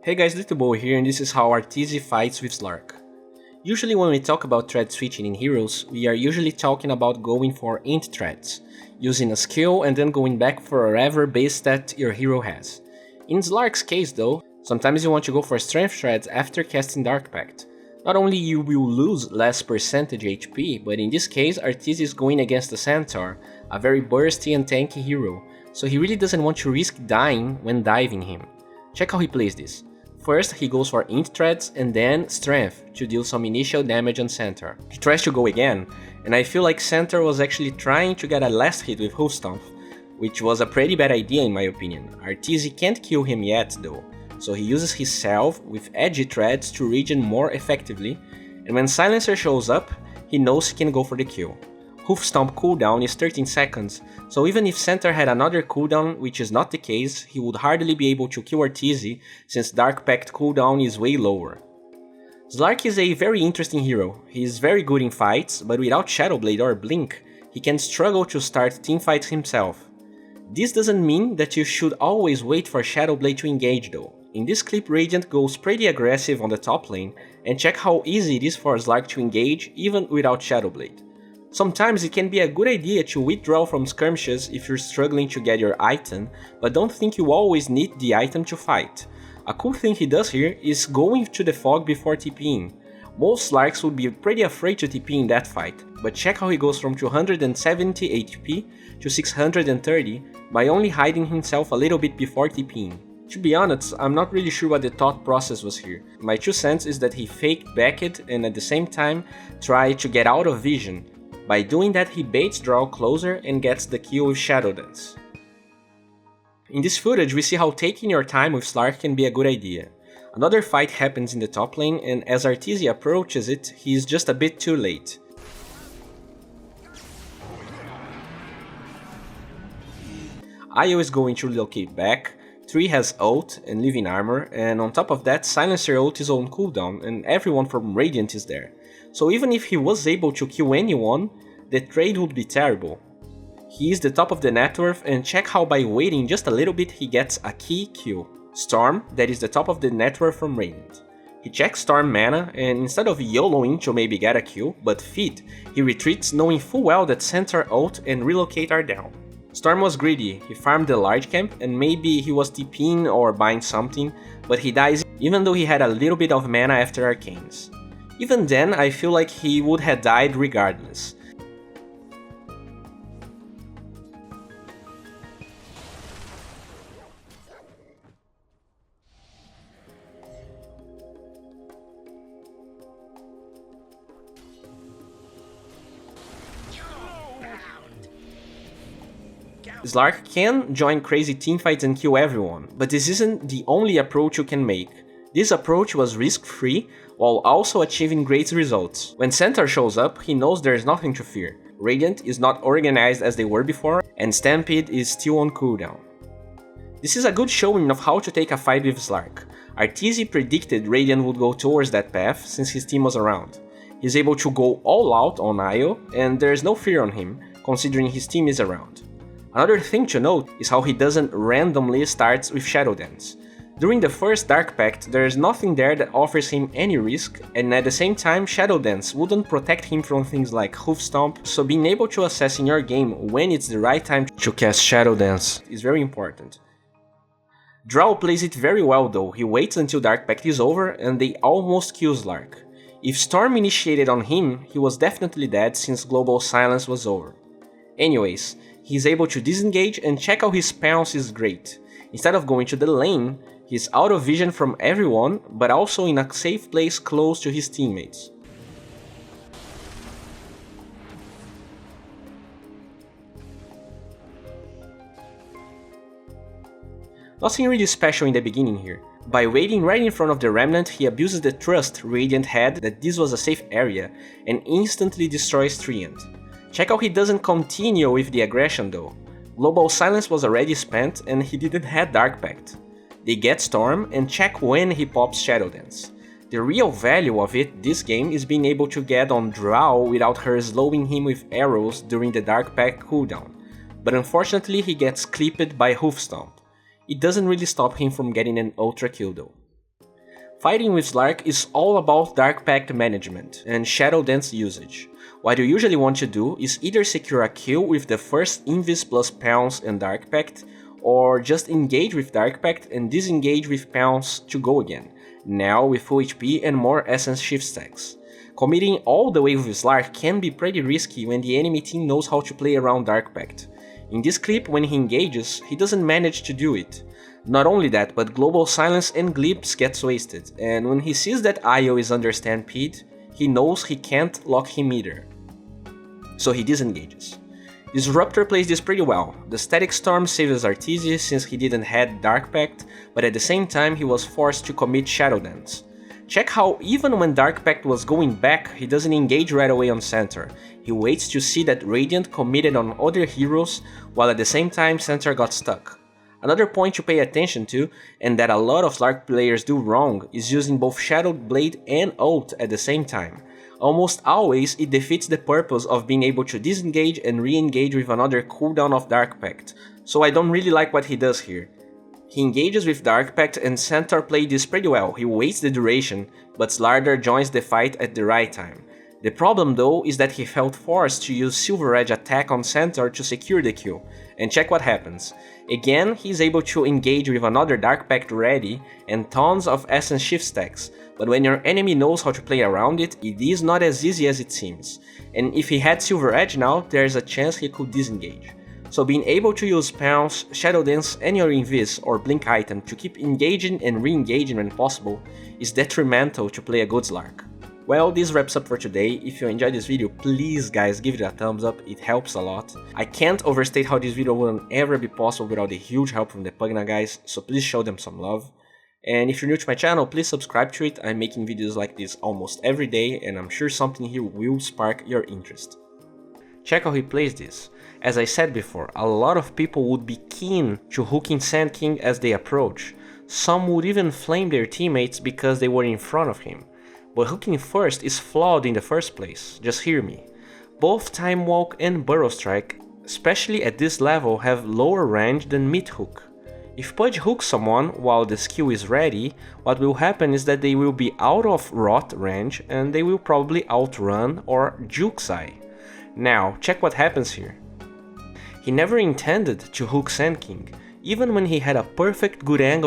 Hey guys, D.Bowie here, and this is how EG.RTEEZY fights with Slark. Usually when we talk about thread switching in heroes, we are usually talking about going for int threads, using a skill and then going back for whatever base stat your hero has. In Slark's case though, sometimes you want to go for strength threads after casting Dark Pact. Not only you will lose less percentage HP, but in this case EG.ARTEEZY is going against the centaur, a very bursty and tanky hero, so he really doesn't want to risk dying when diving him. Check how he plays this. First, he goes for int threads and then strength to deal some initial damage on centaur. He tries to go again, and I feel like centaur was actually trying to get a last hit with hoof stomp, which was a pretty bad idea in my opinion. EG.ARTEEZY can't kill him yet though, so he uses his salve with edgy threads to regen more effectively, and when silencer shows up, he knows he can go for the kill. Hoof stomp cooldown is 13 seconds, so even if centaur had another cooldown, which is not the case, he would hardly be able to kill EG.ARTEEZY since Dark Pact cooldown is way lower. Slark is a very interesting hero. He is very good in fights, but without Shadow Blade or Blink, he can struggle to start teamfights himself. This doesn't mean that you should always wait for Shadow Blade to engage though. In this clip, Radiant goes pretty aggressive on the top lane, and check how easy it is for Slark to engage even without Shadow Blade. Sometimes it can be a good idea to withdraw from skirmishes if you're struggling to get your item, but don't think you always need the item to fight. A cool thing he does here is going to the fog before TPing. Most Slarks would be pretty afraid to TP in that fight, but check how he goes from 270 HP to 630 by only hiding himself a little bit before TPing. To be honest, I'm not really sure what the thought process was here. My 2 cents is that he faked backed and at the same time tried to get out of vision. By doing that, he baits draw closer and gets the kill with Shadow Dance. In this footage, we see how taking your time with Slark can be a good idea. Another fight happens in the top lane, and as EG.ARTEEZY approaches it, he is just a bit too late. Io is going to relocate back, Tree has ult and living armor, and on top of that, Silencer ult is on cooldown, and everyone from Radiant is there. So even if he was able to kill anyone, the trade would be terrible. He is the top of the net worth, and check how by waiting just a little bit he gets a key kill. Storm, that is the top of the net worth from Radiant. He checks Storm mana, and instead of YOLOing to maybe get a kill, but feed, he retreats knowing full well that centaur ult and relocate are down. Storm was greedy, he farmed the large camp and maybe he was TPing or buying something, but he dies even though he had a little bit of mana after arcanes. Even then, I feel like he would have died regardless. Slark can join crazy teamfights and kill everyone, but this isn't the only approach you can make. This approach was risk-free, while also achieving great results. When centaur shows up, he knows there is nothing to fear. Radiant is not organized as they were before, and Stampede is still on cooldown. This is a good showing of how to take a fight with Slark. EG.ARTEEZY predicted Radiant would go towards that path since his team was around. He's able to go all out on Io, and there is no fear on him, considering his team is around. Another thing to note is how he doesn't randomly start with Shadow Dance. During the first Dark Pact, there is nothing there that offers him any risk, and at the same time Shadow Dance wouldn't protect him from things like hoof stomp, so being able to assess in your game when it's the right time to cast Shadow Dance is very important. Drow plays it very well though, he waits until Dark Pact is over and they almost kill Slark. If Storm initiated on him, he was definitely dead since Global Silence was over. Anyways, he's able to disengage and check out his pounce is great. Instead of going to the lane, he's out of vision from everyone, but also in a safe place close to his teammates. Nothing really special in the beginning here. By waiting right in front of the Remnant, he abuses the trust Radiant had that this was a safe area, and instantly destroys Treant. Check out he doesn't continue with the aggression though. Global Silence was already spent and he didn't have Dark Pact. They get Storm and check when he pops Shadow Dance. The real value of it this game is being able to get on Drow without her slowing him with arrows during the Dark Pact cooldown, but unfortunately he gets clipped by hoof stomp. It doesn't really stop him from getting an ultra kill though. Fighting with Slark is all about Dark Pact management and Shadow Dance usage. What you usually want to do is either secure a kill with the first Invis plus Pounce and Dark Pact, or just engage with Dark Pact and disengage with Pounce to go again, now with full HP and more Essence Shift stacks. Committing all the way with Slark can be pretty risky when the enemy team knows how to play around Dark Pact. In this clip, when he engages, he doesn't manage to do it. Not only that, but Global Silence and Glimpse gets wasted, and when he sees that Io is under Stampede, he knows he can't lock him either. So he disengages. Disruptor plays this pretty well. The Static Storm saves EG.ARTEEZY since he didn't have Dark Pact, but at the same time he was forced to commit Shadow Dance. Check how even when Dark Pact was going back, he doesn't engage right away on center. He waits to see that Radiant committed on other heroes, while at the same time center got stuck. Another point to pay attention to, and that a lot of Slark players do wrong, is using both Shadow Blade and ult at the same time. Almost always it defeats the purpose of being able to disengage and re-engage with another cooldown of Dark Pact, so I don't really like what he does here. He engages with Dark Pact and Centaur played this pretty well, he waits the duration, but Slardar joins the fight at the right time. The problem though is that he felt forced to use Silver Edge attack on Centaur to secure the kill, and check what happens. Again, he's able to engage with another Dark Pact ready and tons of Essence Shift stacks, but when your enemy knows how to play around it, it is not as easy as it seems. And if he had Silver Edge now, there's a chance he could disengage. So being able to use Pounce, Shadow Dance and your Invis or Blink item to keep engaging and re-engaging when possible is detrimental to play a good Slark. Well, this wraps up for today. If you enjoyed this video, please guys give it a thumbs up, it helps a lot. I can't overstate how this video wouldn't ever be possible without the huge help from the Pugna guys, so please show them some love. And if you're new to my channel, please subscribe to it. I'm making videos like this almost every day and I'm sure something here will spark your interest. Check how he plays this. As I said before, a lot of people would be keen to hooking Sand King as they approach. Some would even flame their teammates because they were in front of him. But hooking first is flawed in the first place, just hear me. Both Time Walk and Burrow Strike, especially at this level, have lower range than mid hook. If Pudge hooks someone while the skill is ready, what will happen is that they will be out of rot range and they will probably outrun or juke Zai. Now, check what happens here. He never intended to hook Sand King, even when he had a perfect good angle